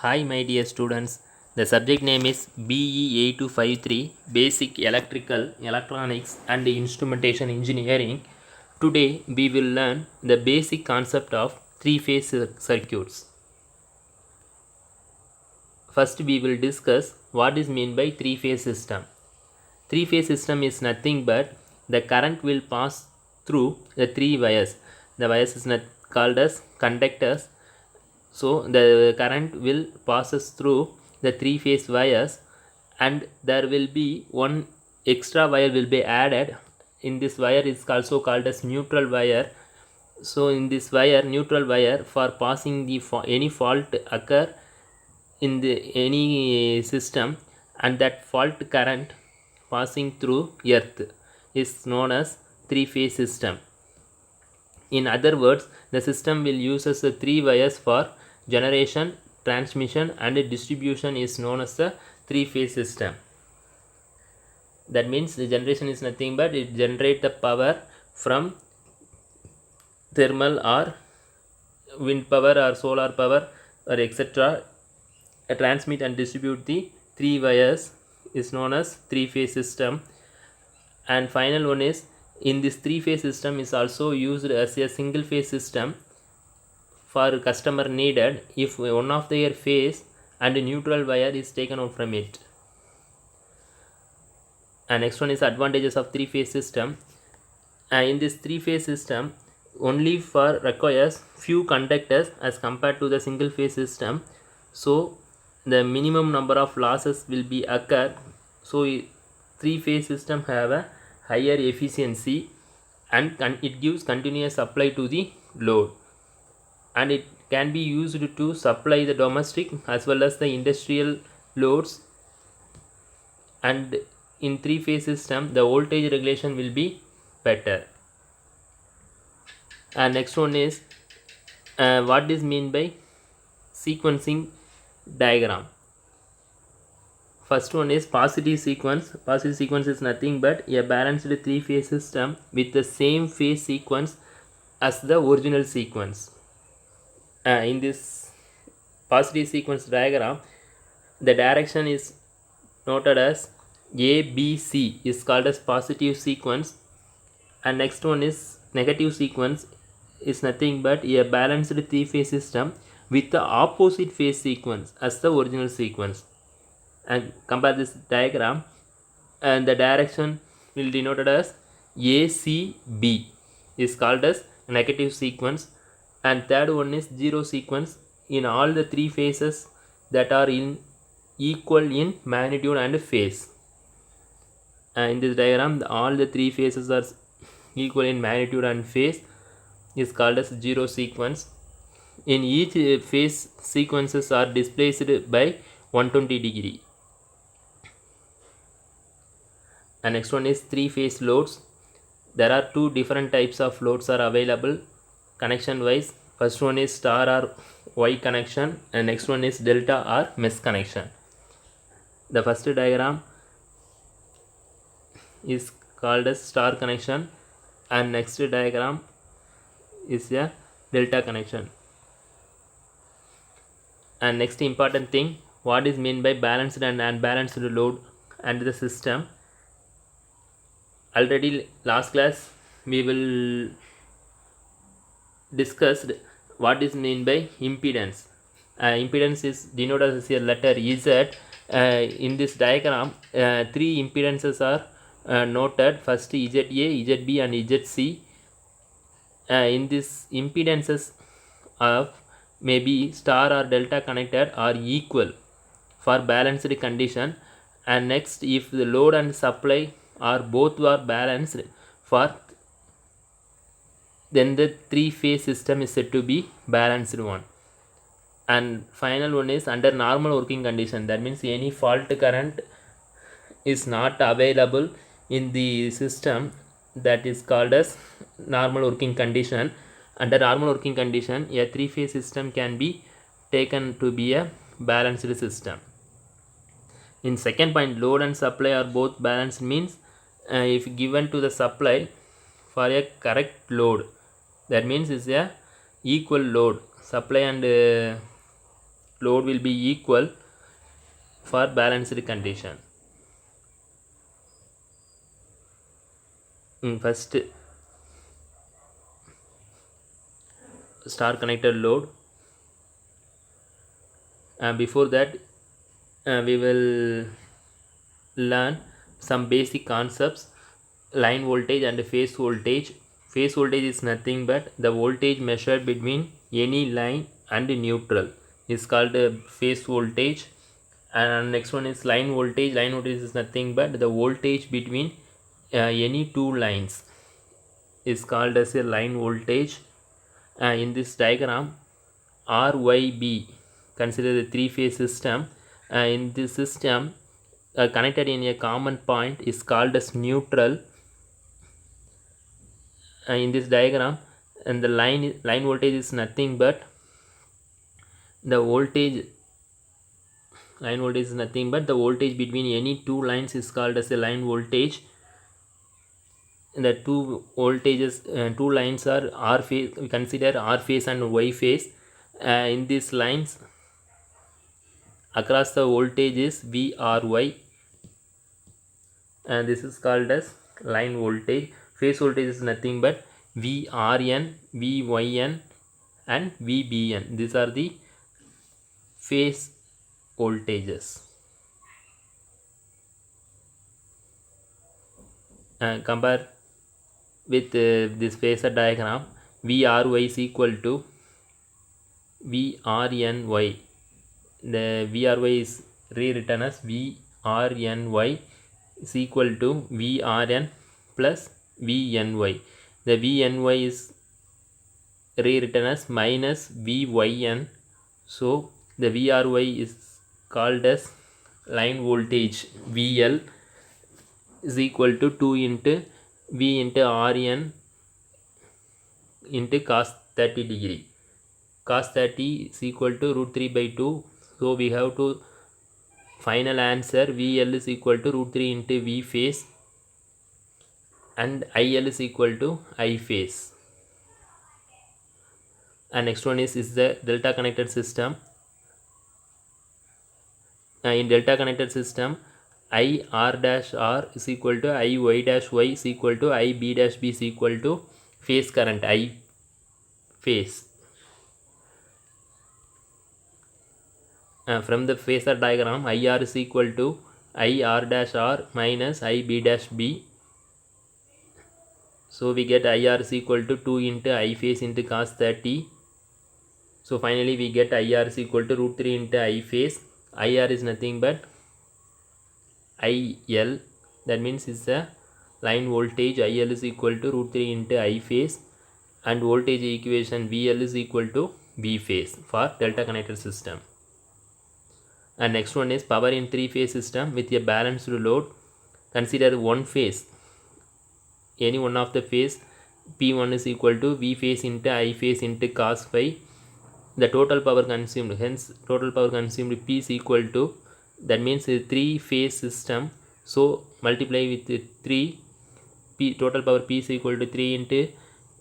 Hi, my dear students. The subject name is BE 8253 Basic Electrical, Electronics and Instrumentation Engineering. Today, we will learn the basic concept of three-phase circuits. First, we will discuss what is meant by three-phase system. Three-phase system is nothing but the current will pass through the three wires. The wires is called as conductors. So the current will passes through the three phase wires, and there will be one extra wire will be added. In this wire is also called as neutral wire. So in this wire, neutral wire, for passing the any fault occur in the any system, and that fault current passing through earth is known as three phase system. In other words, the system will uses the three wires for generation, transmission and distribution is known as the three phase system. That means the generation is nothing but it generate the power from thermal or wind power or solar power or etc. Transmit and distribute the three wires is known as three phase system. And final one is, in this three phase system is also used as a single phase system for customer needed if one of their phase and neutral wire is taken out from it. And next one is advantages of three phase system. In this three phase system, only for requires few conductors as compared to the single phase system, so the minimum number of losses will be occur. So three phase system have a higher efficiency and it gives continuous supply to the load, and it can be used to supply the domestic as well as the industrial loads. And in three phase system, the voltage regulation will be better. And next one is what is mean by sequencing diagram. First one is positive sequence. Positive sequence is nothing but a balanced three phase system with the same phase sequence as the original sequence. In this positive sequence diagram, the direction is noted as ABC is called as positive sequence, and next one is negative sequence is nothing but a balanced three phase system with the opposite phase sequence as the original sequence. And compare this diagram, and the direction will denoted as ACB is called as negative sequence, and third one is zero sequence in all the three phases that are in equal in magnitude and phase. In this diagram, all the three phases are equal in magnitude and phase is called as zero sequence. In each phase, sequences are displaced by 120 degree. And next one is three phase loads. There are two different types of loads are available connection wise. First one is star or Y connection, and next one is delta or mesh connection. The first diagram is called as star connection, and next diagram is a delta connection. And next important thing, what is meant by balanced and unbalanced load and the system. Already last class we will discussed what is meant by impedance. Impedance is denoted as a letter Z. In this diagram, three impedances are noted. First ZA, ZB and ZC. In this impedances of maybe star or delta connected are equal for balanced condition, and next if the load and supply are both are balanced, for then the three phase system is said to be balanced one. And final one is under normal working condition. That means any fault current is not available in the system, that is called as normal working condition. Under normal working condition, a three phase system can be taken to be a balanced system. In second point, load and supply are both balanced means if given to the supply for a correct load, that means is a equal load, supply and load will be equal for balanced condition. First, star connected load, and before that we will learn some basic concepts: line voltage and phase voltage. Phase voltage is nothing but the voltage measured between any line and neutral is called phase voltage. And next one is line voltage. Line voltage is nothing but the voltage between any two lines is called as a line voltage. In this diagram, RYB, consider the three-phase system. In this system, connected in a common point is called as neutral. In this diagram, and the line voltage is nothing but the voltage the voltage between any two lines is called as a line voltage. The two voltages, two lines are R phase. We consider R phase and Y phase. In these lines, across the voltage is VRY, and this is called as line voltage. Phase voltage is nothing but VRN, VYN, and VBN. These are the phase voltages. Compare with this phasor diagram. VRY is equal to VRNY. The VRY is rewritten as VRNY is equal to VRN plus VNY. The VNY is rewritten as minus VYN. So the VRY is called as line voltage. VL is equal to 2 into V into RN into cos 30 degree. Cos 30 is equal to root 3 by 2. So we have to final answer VL is equal to root 3 into V phase, and IL is equal to I phase. And next one is the delta connected system. In delta connected system, I R dash R is equal to I Y dash Y is equal to I B dash B is equal to phase current I phase. From the phasor diagram, IR is equal to IR dash R minus IB dash B. So we get IR is equal to 2 into I phase into cos 30. So finally we get IR is equal to root 3 into I phase. IR is nothing but IL, that means it's a line voltage. IL is equal to root 3 into I phase, and voltage equation VL is equal to V phase for delta connected system. And next one is power in three-phase system with a balanced load. Consider one phase, any one of the phase. P1 is equal to V phase into I phase into cos phi. The total power consumed, hence total power consumed P is equal to, that means a three-phase system. So multiply with 3, P total power P is equal to 3 into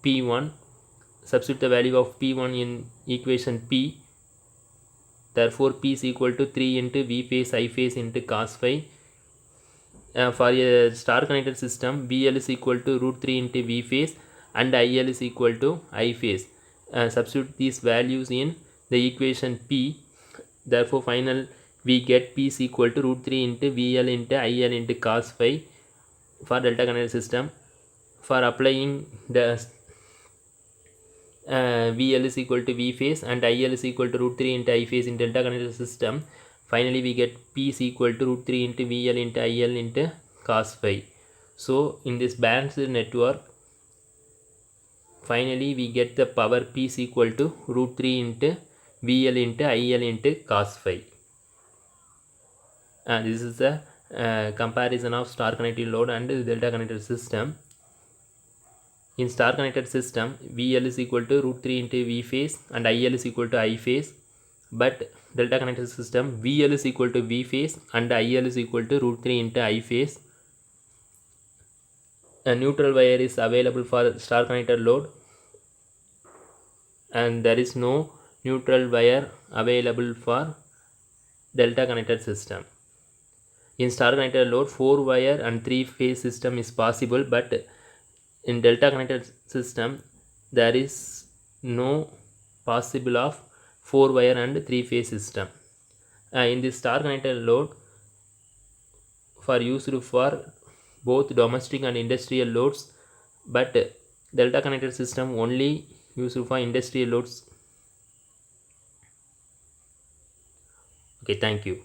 P1. Substitute the value of P1 in equation P. Therefore P is equal to 3 into V phase I phase into cos phi. For a star connected system, VL is equal to root 3 into V phase, and IL is equal to I phase. Substitute these values in the equation P. Therefore final we get P is equal to root 3 into VL into IL into cos phi for delta connected system. For applying the VL is equal to V phase and IL is equal to root 3 into I phase in delta connected system, finally we get P is equal to root 3 into VL into IL into cos phi. So in this balanced network, finally we get the power P is equal to root 3 into VL into IL into cos phi. This is the comparison of star connected load and delta connected system. In star connected system, VL is equal to root 3 into V phase and IL is equal to I phase. But delta connected system, VL is equal to V phase and IL is equal to root 3 into I phase. A neutral wire is available for star connected load, and there is no neutral wire available for delta connected system. In star connected load, 4 wire and 3 phase system is possible, but in delta connected system there is no possible of 4 wire and 3 phase system. In this star connected load for used for both domestic and industrial loads, but delta connected system only used for industrial loads. Okay, thank you.